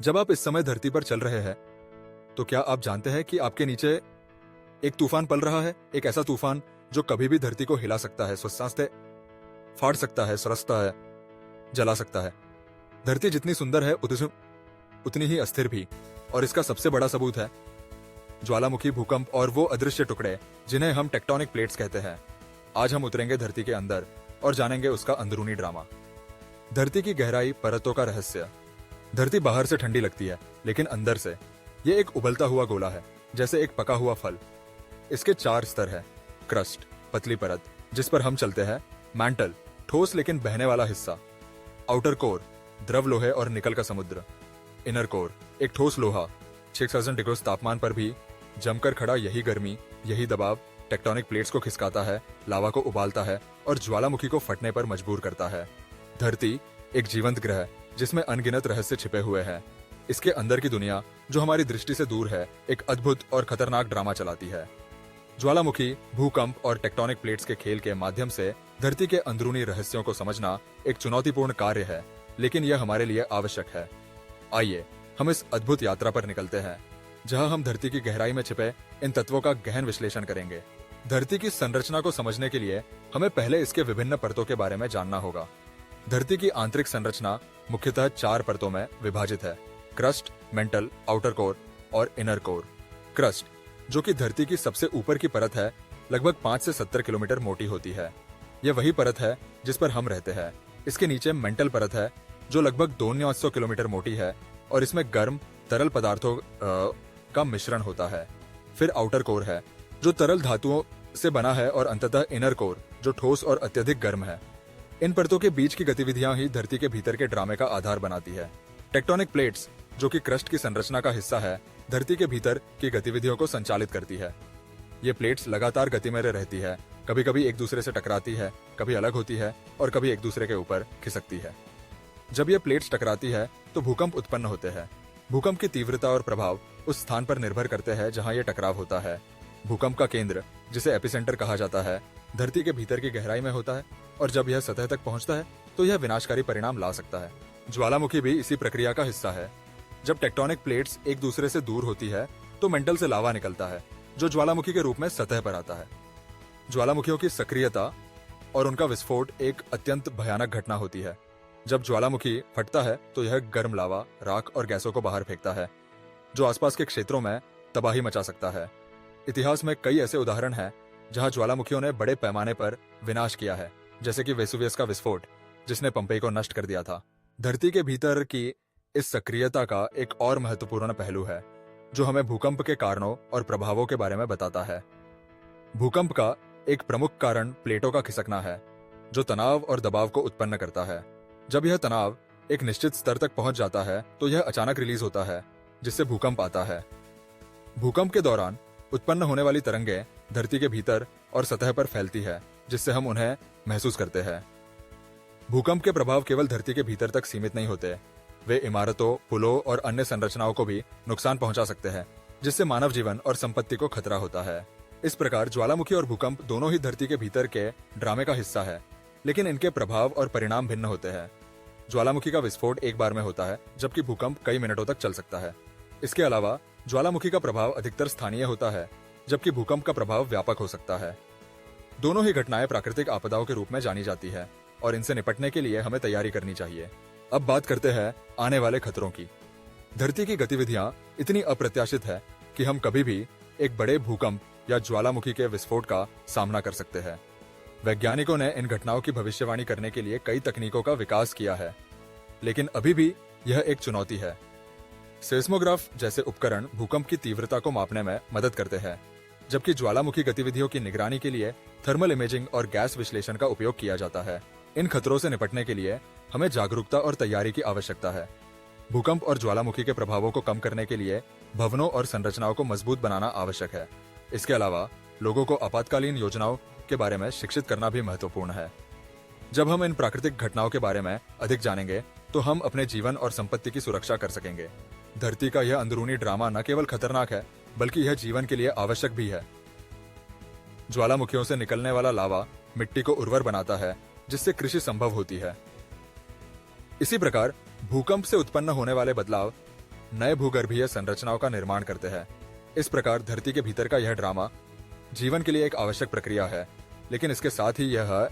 जब आप इस समय धरती पर चल रहे हैं, तो क्या आप जानते हैं कि आपके नीचे एक तूफान पल रहा है? एक ऐसा तूफान जो कभी भी धरती को हिला सकता है, स्वशास्त्र फाड़ सकता है, सरसता है, जला सकता है। धरती जितनी सुंदर है उतनी ही अस्थिर भी, और इसका सबसे बड़ा सबूत है ज्वालामुखी, भूकंप और वो अदृश्य टुकड़े जिन्हें हम टेक्टोनिक प्लेट्स कहते हैं। आज हम उतरेंगे धरती के अंदर और जानेंगे उसका अंदरूनी ड्रामा। धरती की गहराई, परतों का रहस्य। धरती बाहर से ठंडी लगती है, लेकिन अंदर से ये एक उबलता हुआ गोला है, जैसे एक पका हुआ फल। इसके 4 स्तर है। क्रस्ट, पतली परत जिस पर हम चलते हैं। मैंटल, ठोस लेकिन बहने वाला हिस्सा। आउटर कोर, द्रव लोहे और निकल का समुद्र। इनर कोर, एक ठोस लोहा। 6000 डिग्री तापमान पर भी जमकर खड़ा। यही गर्मी, यही दबाव टेक्टोनिक प्लेट्स को खिसकाता है, लावा को उबालता है और ज्वालामुखी को फटने पर मजबूर करता है। धरती एक जीवंत ग्रह है जिसमें अनगिनत रहस्य छिपे हुए हैं। इसके अंदर की दुनिया, जो हमारी दृष्टि से दूर है, एक अद्भुत और खतरनाक ड्रामा चलाती है। ज्वालामुखी, भूकंप और टेक्टोनिक प्लेट्स के खेल के माध्यम से धरती के अंदरूनी रहस्यों को समझना एक चुनौतीपूर्ण कार्य है, लेकिन यह हमारे लिए आवश्यक है। आइए हम इस अद्भुत यात्रा पर निकलते हैं, जहां हम धरती की गहराई में छिपे इन तत्वों का गहन विश्लेषण करेंगे। धरती की संरचना को समझने के लिए हमें पहले इसके विभिन्न परतों के बारे में जानना होगा। धरती की आंतरिक संरचना मुख्यतः 4 परतों में विभाजित है। क्रस्ट, मेंटल, आउटर कोर और इनर कोर। क्रस्ट, जो कि धरती की सबसे ऊपर की परत है, लगभग 5 से 70 किलोमीटर मोटी होती है। यह वही परत है जिस पर हम रहते हैं। इसके नीचे मेंटल परत है, जो लगभग 200 किलोमीटर मोटी है और इसमें गर्म तरल पदार्थों का मिश्रण होता है। फिर आउटर कोर है, जो तरल धातुओं से बना है, और अंततः इनर कोर, जो ठोस और अत्यधिक गर्म है। इन परतों के बीच की गतिविधियां ही धरती के भीतर के ड्रामे का आधार बनाती है। टेक्टोनिक प्लेट्स, जो कि क्रस्ट की संरचना का हिस्सा है, धरती के भीतर की गतिविधियों को संचालित करती है। ये प्लेट्स लगातार गति में रहती है, कभी कभी एक दूसरे से टकराती है, कभी अलग होती है और कभी एक दूसरे के ऊपर खिसकती है। जब ये प्लेट्स टकराती है तो भूकंप उत्पन्न होते हैं। भूकंप की तीव्रता और प्रभाव उस स्थान पर निर्भर करते हैं जहां ये टकराव होता है। भूकंप का केंद्र, जिसे एपिसेंटर कहा जाता है, धरती के भीतर की गहराई में होता है, और जब यह सतह तक पहुंचता है तो यह विनाशकारी परिणाम ला सकता है। ज्वालामुखी भी इसी प्रक्रिया का हिस्सा है। जब टेक्टोनिक प्लेट्स एक दूसरे से दूर होती है तो मेंटल से लावा निकलता है, जो ज्वालामुखी के रूप में सतह पर आता है। ज्वालामुखियों की सक्रियता और उनका विस्फोट एक अत्यंत भयानक घटना होती है। जब ज्वालामुखी फटता है तो यह गर्म लावा, राख और गैसों को बाहर फेंकता है, जो आसपास के क्षेत्रों में तबाही मचा सकता है। इतिहास में कई ऐसे उदाहरण हैं जहां ज्वालामुखियों ने बड़े पैमाने पर विनाश किया है, जैसे कि वेसुवियस का विस्फोट, जिसने पंपेई को नष्ट कर दिया था। धरती के भीतर की इस सक्रियता का एक और महत्वपूर्ण पहलू है, जो हमें भूकंप के कारणों और प्रभावों के बारे में बताता है। भूकंप का एक प्रमुख कारण प्लेटों का खिसकना है, जो तनाव और दबाव को उत्पन्न करता है। जब यह तनाव एक निश्चित स्तर तक पहुंच जाता है तो यह अचानक रिलीज होता है, जिससे भूकंप आता है। भूकंप के दौरान उत्पन्न होने वाली तरंगें धरती के भीतर और सतह पर फैलती है, जिससे हम उन्हें महसूस करते हैं। भूकंप के प्रभाव केवल धरती के भीतर तक सीमित नहीं होते, वे इमारतों, पुलों और अन्य संरचनाओं को भी नुकसान पहुंचा सकते हैं, जिससे मानव जीवन और संपत्ति को खतरा होता है। इस प्रकार ज्वालामुखी और भूकंप दोनों ही धरती के भीतर के ड्रामे का हिस्सा है, लेकिन इनके प्रभाव और परिणाम भिन्न होते हैं। ज्वालामुखी का विस्फोट एक बार में होता है, जबकि भूकंप कई मिनटों तक चल सकता है। इसके अलावा ज्वालामुखी का प्रभाव अधिकतर स्थानीय होता है, जबकि भूकंप का प्रभाव व्यापक हो सकता है। दोनों ही घटनाएं प्राकृतिक आपदाओं के रूप में जानी जाती है, और इनसे निपटने के लिए हमें तैयारी करनी चाहिए। अब बात करते हैं आने वाले खतरों की। धरती की गतिविधियां इतनी अप्रत्याशित है कि हम कभी भी एक बड़े भूकंप या ज्वालामुखी के विस्फोट का सामना कर सकते हैं। वैज्ञानिकों ने इन घटनाओं की भविष्यवाणी करने के लिए कई तकनीकों का विकास किया है, लेकिन अभी भी यह एक चुनौती है। सेस्मोग्राफ जैसे उपकरण भूकंप की तीव्रता को मापने में मदद करते हैं, जबकि ज्वालामुखी गतिविधियों की निगरानी के लिए थर्मल इमेजिंग और गैस विश्लेषण का उपयोग किया जाता है। इन खतरों से निपटने के लिए हमें जागरूकता और तैयारी की आवश्यकता है। भूकंप और ज्वालामुखी के प्रभावों को कम करने के लिए भवनों और संरचनाओं को मजबूत बनाना आवश्यक है। इसके अलावा लोगों को आपातकालीन योजनाओं के बारे में शिक्षित करना भी महत्वपूर्ण है। जब हम इन प्राकृतिक घटनाओं के बारे में अधिक जानेंगे तो हम अपने जीवन और संपत्ति की सुरक्षा कर सकेंगे। धरती का यह अंदरूनी ड्रामा न केवल खतरनाक है, बल्कि यह जीवन के लिए आवश्यक भी है। ज्वालामुखियों से निकलने वाला लावा मिट्टी को उर्वर बनाता है, जिससे कृषि संभव होती है। इसी प्रकार भूकंप से उत्पन्न होने वाले बदलाव नए भूगर्भीय संरचनाओं का निर्माण करते हैं। इस प्रकार धरती के भीतर का यह ड्रामा जीवन के लिए एक आवश्यक प्रक्रिया है, लेकिन इसके साथ ही यह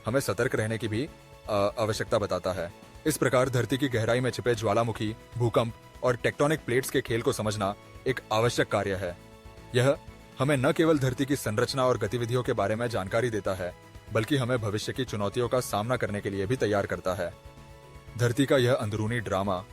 हमें सतर्क रहने की भी आवश्यकता बताता है। इस प्रकार धरती की गहराई में छिपे ज्वालामुखी, भूकंप और टेक्टोनिक प्लेट्स के खेल को समझना एक आवश्यक कार्य है। यह हमें न केवल धरती की संरचना और गतिविधियों के बारे में जानकारी देता है, बल्कि हमें भविष्य की चुनौतियों का सामना करने के लिए भी तैयार करता है। धरती का यह अंदरूनी ड्रामा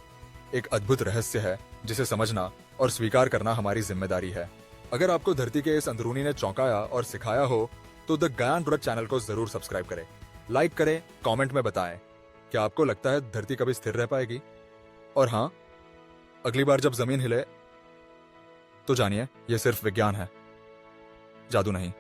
एक अद्भुत रहस्य है, जिसे समझना और स्वीकार करना हमारी जिम्मेदारी है। अगर आपको धरती के इस अंदरूनी ने चौंकाया और सिखाया हो, तो द ज्ञान व्रत चैनल को जरूर सब्सक्राइब करें, लाइक करें, कमेंट में बताएं क्या आपको लगता है धरती कभी स्थिर रह पाएगी। और हाँ, अगली बार जब जमीन हिले तो जानिए, यह सिर्फ विज्ञान है, जादू नहीं।